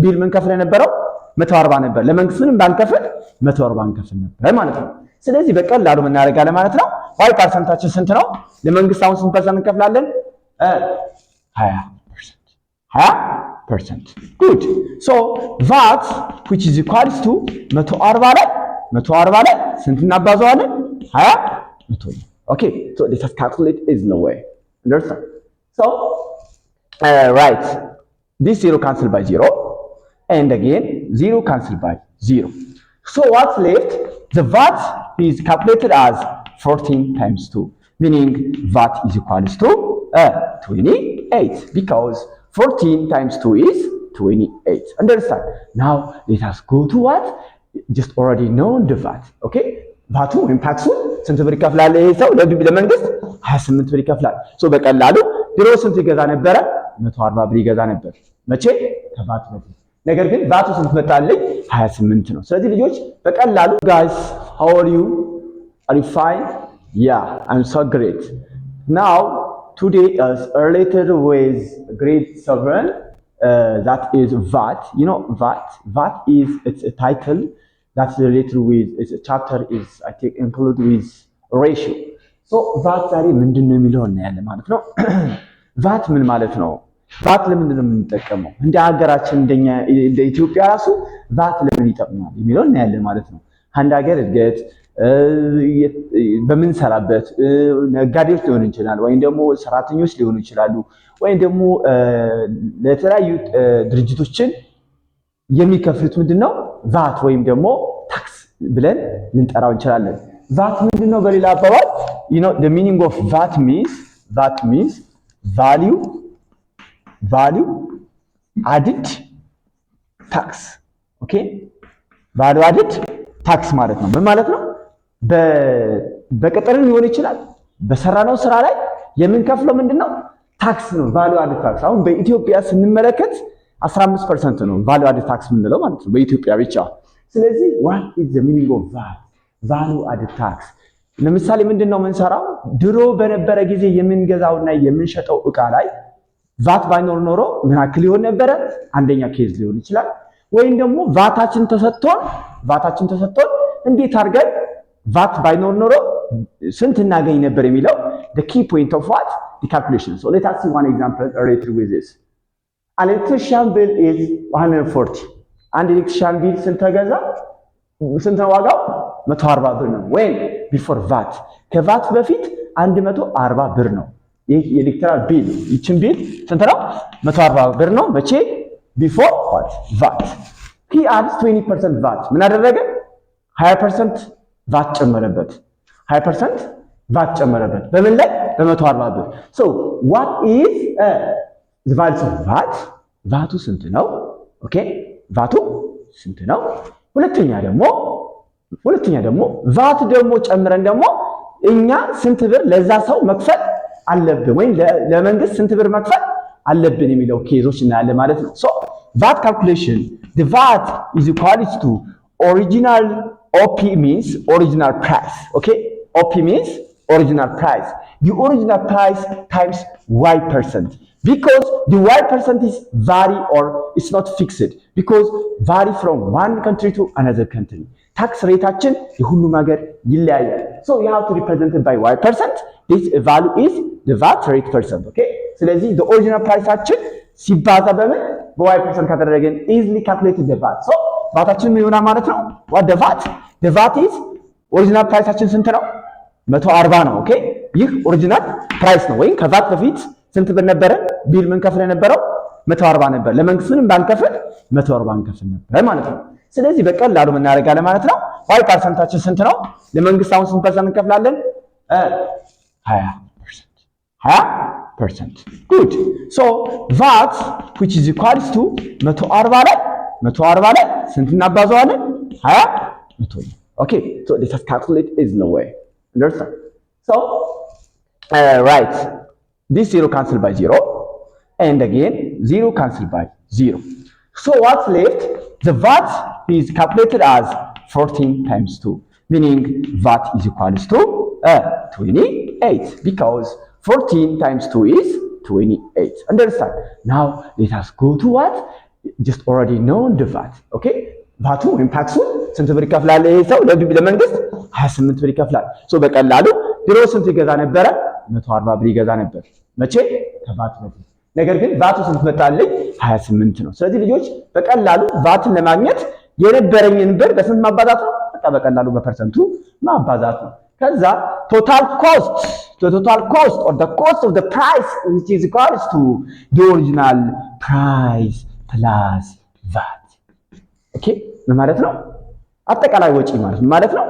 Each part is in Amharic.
ቢል ምን ከፍለ ነበረው 140 ነበር። ለመንግስት ምንም ባንከፍል 140 እንከፍል ነበር ማለት ነው። ስለዚህ በቀላሉ ምን እናደርጋለን ማለት ነው? ዋይ ፐርሰንታችን ስንት ነው? ለመንግስት አሁን ስንት ፐርሰንት እንከፍላለን? 20%. Good. So VAT which is equals to 140 ላይ ስንት እናባዛዋለን? 20 Okay, so let us calculate is no way. Understand? So right, this 0 cancel by 0 and again 0 cancel by 0. So what's left? The VAT is calculated as 14 times 2, meaning VAT is equals to 28 because 14 times 2 is 28. Understand? Now let us go to what? Just already known the VAT. Okay? VAT ወይም ታክሱ ስንት ብር ይከፍላል? ይሄ ሰው ለመንግስት 28 ብር ይከፍላል። ሶ በቀላሉ ድሮ ስንት ይገዛ ነበረ? 140 ብር ይገዛ ነበር። መቼ? ከቫት በፊት። ነገር ግን ቫቱ ስንት መጣልኝ? 28 ነው። ስለዚህ ልጆች በቀላሉ guys, how are you? Are you fine? Yeah, I'm so great. Now today is related with grade 7, that is VAT. You know VAT. VAT is it's a title that's related with, it's a chapter is I think included with ratio. So VAT ዛሬ ምንድነው የሚለው እናያለን ማለት ነው። VAT ምን ማለት ነው? VAT ለምንድን ነው የምንጠቀመው? እንደ ሀገራችን እንደኛ እንደ ኢትዮጵያ ራሱ VAT ለምን ይጠቅማል የሚለው እናያለን ማለት ነው። አንድ ሀገር እድገት በምንሰራበት ነጋዴዎች ሊሆኑ ይችላል ወይም ደግሞ ሰራተኞች ሊሆኑ ይችላሉ ወይም ደግሞ ለተለያዩ ድርጅቶችን የሚከፍሉት ምንድነው? VAT ወይም ደግሞ ታክስ ብለን ልንጠራው እንችላለን። VAT ምንድነው? በሌላ አባባል you know the meaning of VAT means value added tax. Okay? value added tax ማለት ነው። ምን ማለት ነው? በቀጠርን ሊሆን ይችላል በሰራነው ስራ ላይ የምንከፍለው ምንድነው? ታክስ ነው። value added tax አሁን በኢትዮጵያ ስንመለከት 15% ነው value added tax የምንለው ማለት ነው በኢትዮጵያ ብቻ። ስለዚህ what is the meaning of VAT? value added tax ለምሳሌ ምንድነው የምንሰራው? ድሮ በነበረ ጊዜ የምንገዛውና የምንሸጠው እቃ ላይ VAT ባይኖር ኖሮ ምን ያክል ይሆን ነበረ? አንደኛ ኬዝ ሊሆን ይችላል። ወይም ደግሞ ቫታችን ተሰጥቶን እንዴት አድርገን VAT ባይኖር ኖሮ ስንት እናገኝ ነበር የሚለው the key point of what? The calculation. So let us see one example related with this. An electrician bill is 140. አንድ ኤሌክትሪሻን ቢል ስንት ተገዛ? ስንት ነው ዋጋው? 140 ብር ነው። when before VAT ከቫት በፊት 140 ብር ነው። ይህ የኤሌክትሪክ ቢል ይችን ቢል ስንት ነው? 140 ብር ነው። መቼ? before what? VAT. he adds 20% VAT. ምን አደረገ? 20% VAT ጨመረበት። 20% VAT ጨመረበት። በምን ላይ? በ140 ብር። so what is the value of VAT? ቫቱ ስንት ነው? ኦኬ ቫቱ ስንት ነው? ሁለተኛ ደግሞ ቫት ደግሞ ጨምረን ደግሞ እኛ ስንት ብር ለዛ ሰው መክፈል አለብን ወይም ለመንግስት ስንት ብር መክፈል አለብን የሚለው ኬዞች እናያለን ማለት ነው። so VAT calculation, the VAT is equal to original OP means original price. Okay, OP means original price. The original price times Y%. Because the Y% is vary or it's not fixed. Because vary from one country to another country. Tax rate አችን የሁሉም ሀገር ይለያያል. So you have to represent it by Y%. This value is the VAT rate percent. Okay. ስለዚህ the original price አችን ሲባዛ በምን በY% ካደረገን easily calculated the VAT. So ቫታችን ምን ይሆናል ማለት ነው? what the VAT? The VAT is original price አችን ስንት ነው? 140 ነው። ኦኬ ይህ ኦሪጂናል ፕራይስ ነው። ወይም ከቫት በፊት ስንት ብር ነበረ? ቢል ምን ከፍለ ነበረው? 140 ነበር። ለመንግስት ምንም ባንከፍል 140 እንከፍል ነበር ማለት ነው። ስለዚህ በቀላሉ ምን እናደርጋለን ማለት ነው? ዋይ ፐርሰንታችን ስንት ነው? ለመንግስት አሁን ስንት ፐርሰንት እንከፍላለን? 20%. Good. So VAT which is equals to 140 ላይ ስንት እናባዛዋለን? 20 Okay, so let us calculate is no way. Understand? So right, this 0 cancel by 0 and again 0 cancel by 0. So what's left? The VAT is calculated as 14 times 2, meaning VAT is equals to 28 because 14 times 2 is 28. Understand? Now let us go to what? just already known the VAT ኦኬ ቫቱ ወይም ታክሱን ስንት ብር ይከፍላል ይሄ ሰው ለመንግስት 28 ብር ይከፍላል ሶ በቀላሉ ድሮ ስንት ይገዛ ነበረ 140 ብር ይገዛ ነበር መቼ ከቫት በፊት ነገር ግን ቫቱ ስንት መጣልኝ 28 ነው ስለዚህ ልጆች በቀላሉ ቫትን ለማግኘት የነበረኝን ብር በስንት ማባዛት ነው በቃ በቀላሉ በፐርሰንቱ ማባዛት ነው ከዛ total cost or the cost of the price which is equals to the original price plus VAT ኦኬ ምን ማለት ነው አጠቃላይ ወጪ ማለት ነው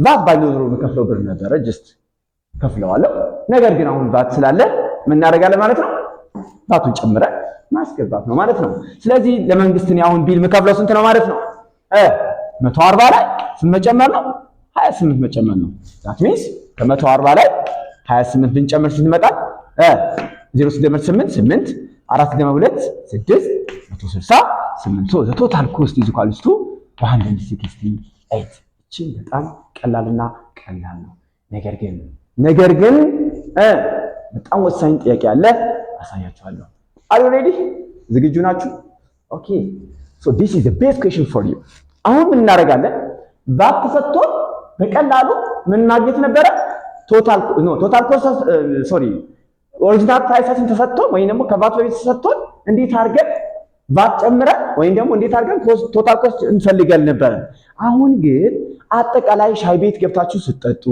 VAT ባይኖር መከፍለው ብር ነበር just ከፍለዋለሁ ነገር ግን አሁን VAT ስላለ ምን እናደርጋለን ማለት ነው ቫቱን ጨምረን ማስገባት ነው ማለት ነው ስለዚህ ለመንግስት ነው አሁን ቢል መከፍለው ስንት ነው ማለት ነው 140 ላይ ስንት መጨመር ነው 28 መጨመር ነው that means ከ140 ላይ 28 ብንጨምር ስንት ይመጣል 0 ሲደመር 8 8 4 ሲደመር 2 6 168 so the total cost is equals to 168 እቺ በጣም ቀላልና ቀላል ነው ነገር ግን በጣም ወሳኝ ጥያቄ አለ አሳያችኋለሁ are you ready ዝግጁ ናችሁ okay so this is the best question for you አሁን ምን እናደርጋለን VAT ተሰጥቶ በቀላሉ ምን ማግኘት ነበረ ቶታል ኮስት ኦሪጂናል ፕራይሳችን ተሰጥቶ ወይ ደግሞ ከቫት በፊት ተሰጥቶ እንዴት አድርገን VAT ጨምረን ወይ ደግሞ እንዴት አድርገን ቶታል ኮስት እንፈልጋለን ነበር አሁን ግን አጠቃላይ ሻይ ቤት ገብታችሁ ስትጠጡ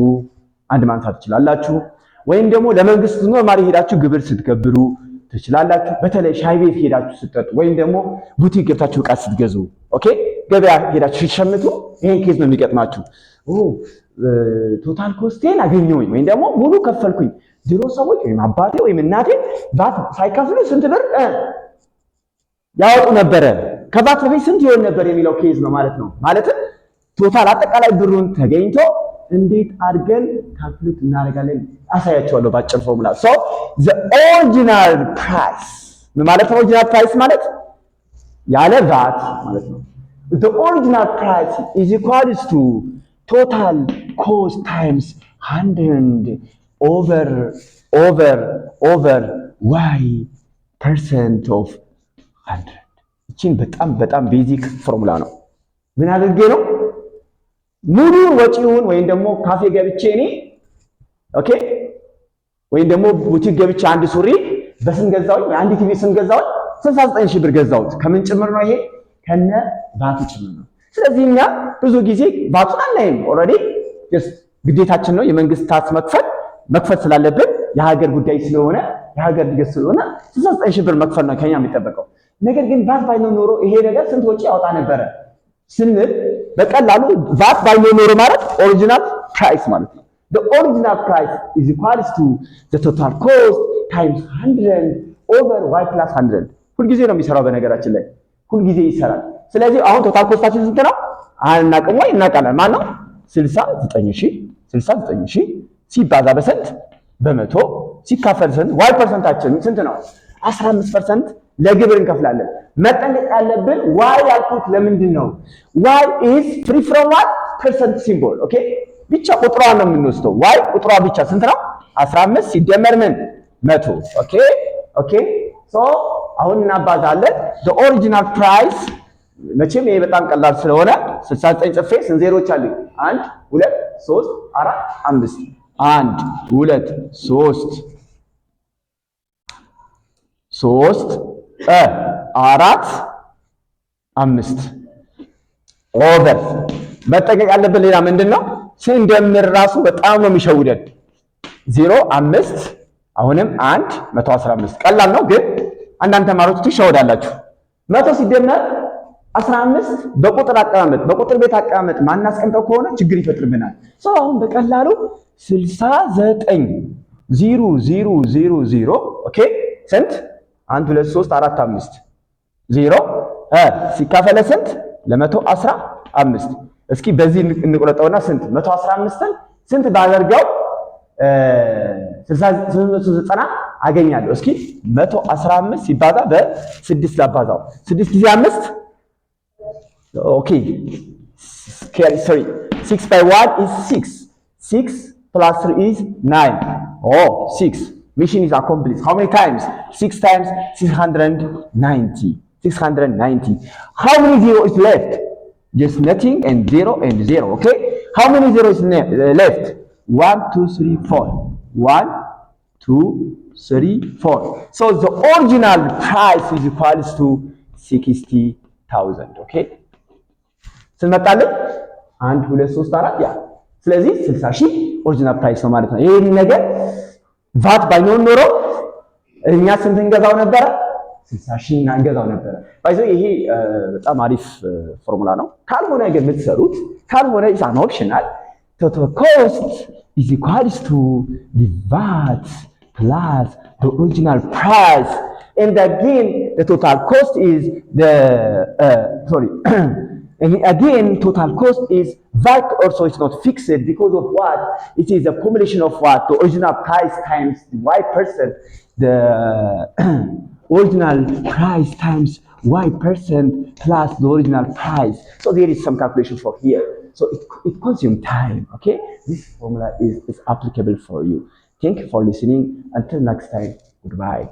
አንድ ማንሳት ትችላላችሁ ወይም ደግሞ ለመንግስት ኖርማሊ ሄዳችሁ ግብር ስትገብሩ ትችላላችሁ በተለይ ሻይ ቤት ሄዳችሁ ስትጠጡ ወይም ደግሞ ቡቲክ ገብታችሁ ዕቃ ስትገዙ ኦኬ ገበያ ሄዳችሁ ስትሸምቱ ይሄን ኬዝ ነው የሚገጥማችሁ ቶታል ኮስቴን አገኘሁኝ ወይም ደግሞ ሙሉ ከፈልኩኝ ድሮ ሰዎች ወይም አባቴ ወይም እናቴ VAT ሳይከፍሉ ስንት ብር ያወጡ ነበር ከቫት በፊት ስንት ይሆን ነበር የሚለው ኬዝ ነው ማለት ቶታል አጠቃላይ ብሩን ተገኝቶ እንዴት አድርገን ካልኩሌት እናደርጋለን አሳያችኋለሁ ባጭር ፎርሙላ so the original price ማለት ነው original price ማለት ያለ VAT ማለት ነው the original price is equals to total cost times 100 over y percent of 100 እቺን በጣም ቤዚክ ፎርሙላ ነው ምን አድርጌ ነው ሙሉ ወጪውን ወይም ደግሞ ካፌ ገብቼ እኔ ኦኬ ወይም ደግሞ ቡቲክ ገብቼ አንድ ሱሪ በስንት ገዛው አንድ ቲቪ ስንት ገዛው 69000 ብር ገዛውት ከምን ጭምር ነው ይሄ ከነ VAT ጭምር ነው ስለዚህ እኛ ብዙ ጊዜ ቫቱን አናይም ኦሬዲ just ግዴታችን ነው የመንግስት ታክስ መክፈል ስላለብን የሀገር ጉዳይ ስለሆነ የሀገር ድግስ ስለሆነ 69000 ብር መክፈል ነው ከኛ የሚጠበቀው ነገር ግን VAT ባይኖር ኖሮ ይሄ ነገር ስንት ወጪ ያወጣ ነበር ስንል በቀላሉ VAT ባይኖር ኖሮ ማለት ኦሪጂናል ፕራይስ ማለት ነው the original price is equals to the total cost times 100 over y plus 100 ሁሉ ጊዜ ነው የሚሰራው በነገራችን ላይ ሁሉ ጊዜ ይሰራል ስለዚህ አሁን ቶታል ኮስታችን ስንት ነው አናውቅም ወይ እናውቃለን ማን ነው 69000 ሲባዛ በስንት በመቶ ሲካፈል ስንት y ፐርሰንታችን ስንት ነው 15% ለግብር እንከፍላለን መጠንቀቅ ያለብን y ያልኩት ለምንድን ነው y is free from what percent symbol okay ብቻ ቁጥሯን ነው የምንወስደው y ቁጥሯ ብቻ ስንት ነው 15 ሲደመር ምን 100 okay so አሁን እናባዛለን the original price መቼም ይሄ በጣም ቀላል ስለሆነ 69 ጽፌ ስንት ዜሮች አሉ 1 2 3 4 5 1 2 3 4 5 ኦቨር መጠንቀቅ ያለብን ሌላ ምንድነው ስንደምር ራሱ በጣም ነው የሚሸውደን 0 5 አሁንም 1 115 ቀላል ነው ግን አንዳንድ ተማሪዎች ትሸውዳላችሁ 100 ሲደመር 15 በቁጥር አቀማመጥ በቁጥር ቤት አቀማመጥ ማናስቀምጠው ከሆነ ችግር ይፈጥርብናል ሶ አሁን በቀላሉ 69 ኦኬ ስንት 1 2 3 4 5 0 ሲካፈለ ስንት ለ115 እስኪ በዚህ እንቆረጠውና ስንት 115ን ስንት ባደርገው 690 አገኛለሁ እስኪ 115 ሲባዛ በ6 ላባዛው 6 ጊዜ 5 okay sorry 6 by 1 is 6 plus 3 is 9 oh 6 mission is accomplished how many times 6 times 690 690. How many zero is left? Just nothing and 0, okay? How many zeros left? 1, 2, 3, 4. 1, 2, 3, 4. So the original price is equals to 60,000, okay? ስንመጣለን 1 2 3 4 ያ ስለዚህ 60,000 ኦሪጂናል ፕራይስ ነው ማለት ነው። ይሄን ነገር ቫት ባይኖር ኖሮ እኛ ስንት እንገዛው ነበረ? 60,000 እንገዛው ነበረ። ባይዞ ይሄ በጣም አሪፍ ፎርሙላ ነው። ካልሆነ ግን የምትሰሩት ካልሆነ is an optional total cost is equals to the VAT plus the original price, and again the total cost is the and again total cost is VAT also is not fixed because of what? It is a combination of what? The original price times the Y%, the original price times Y% plus the original price. So there is some calculation for here. So it consumes time, okay? This formula is applicable for you. Thank you for listening. Until next time, goodbye.